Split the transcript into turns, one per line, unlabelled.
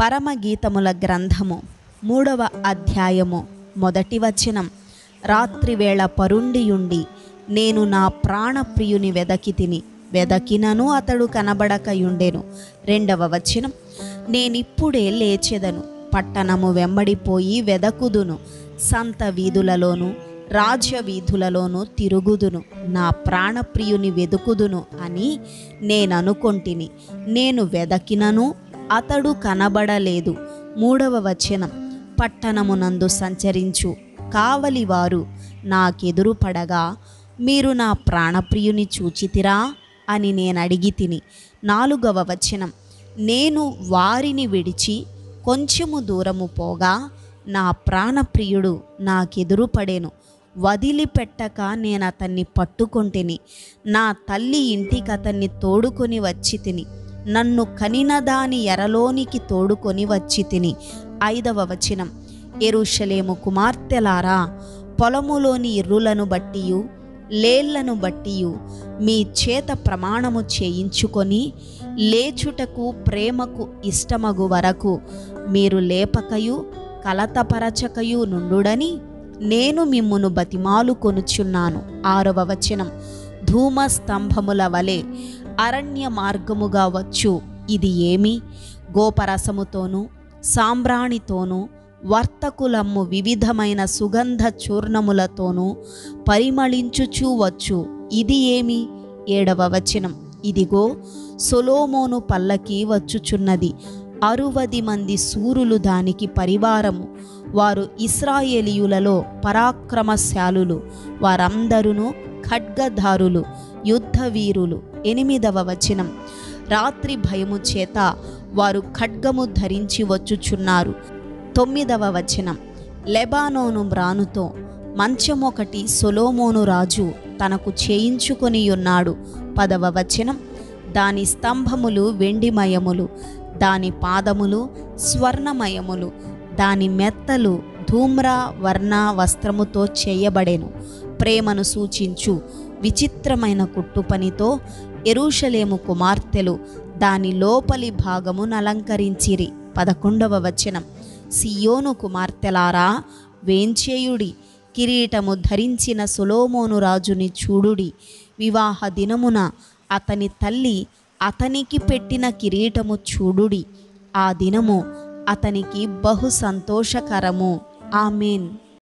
పరమగీతముల గ్రంథము 3వ అధ్యాయము 1వ వచనం. రాత్రివేళ పరుండియుండి నేను నా ప్రాణప్రియుని వెదకితిని, వెదకినను అతడు కనబడకయుండెను. 2వ వచనం. నేనిప్పుడే లేచెదను, పట్టణము వెంబడిపోయి వెదకుదును, సంత వీధులలోను రాజ్య వీధులలోను తిరుగుదును, నా ప్రాణప్రియుని వెదుకుదును అని నేననుకొంటిని. నేను వెదకినను అతడు కనబడలేదు. 3వ వచనం. పట్టణమునందు సంచరించు కావలివారు నాకెదురు పడగా, మీరు నా ప్రాణప్రియుని చూచితిరా అని నేనడిగి తిని. 4వ వచనం. నేను వారిని విడిచి కొంచెము దూరము పోగా నా ప్రాణప్రియుడు నాకెదురు పడెను. వదిలిపెట్టక నేనతన్ని పట్టుకొంటిని, నా తల్లి ఇంటికతన్ని తోడుకొని వచ్చి తిని, నన్ను కనిన దాని ఎరలోనికి తోడుకొని వచ్చి తిని. 5వ వచనం. యెరూషలేము కుమార్తెలారా, పొలములోని ఇర్రులను బట్టియు లేళ్లను బట్టియు మీ చేత ప్రమాణము చేయించుకొని లేచుటకు ప్రేమకు ఇష్టమగు వరకు మీరు లేపకయు కలతపరచకయు నుండుడని నేను మిమ్మును బతిమాలు కొనుచున్నాను. 6వ వచనం. ధూమస్తంభముల వలె అరణ్య మార్గముగా వచ్చు ఇది ఏమి? గోపరసముతోనూ సాంబ్రాణితోనూ వర్తకులమ్ము వివిధమైన సుగంధ చూర్ణములతోనూ పరిమళించుచూ వచ్చు ఇది ఏమి? 7వ వచనం. ఇదిగో సొలొమోను పల్లకి వచ్చుచున్నది, 60 మంది శూరులు దానికి పరివారము, వారు ఇశ్రాయేలీయులలో పరాక్రమశాలులు, వారందరూ ఖడ్గధారులు, యుద్ధవీరులు. 8వ వచనం. రాత్రి భయము చేత వారు ఖడ్గము ధరించి వచ్చుచున్నారు. 9వ వచనం. లెబానోను మ్రానుతో మంచమొకటి సొలొమోను రాజు తనకు చేయించుకొని ఉన్నాడు. 10వ వచనం. దాని స్తంభములు వెండిమయములు, దాని పాదములు స్వర్ణమయములు, దాని మెత్తలు ధూమ్ర వర్ణ వస్త్రముతో చేయబడెను. ప్రేమను సూచించు విచిత్రమైన కుట్టుపనితో యెరూషలేము కుమార్తెలు దాని లోపలి భాగమును అలంకరించిరి. 11వ వచనం. సియోను కుమార్తెలారా వేంచేయుడి, కిరీటము ధరించిన సొలొమోను రాజుని చూడుడి. వివాహ దినమున అతని తల్లి అతనికి పెట్టిన కిరీటము చూడుడి. ఆ దినము అతనికి బహు సంతోషకరము. ఆమేన్.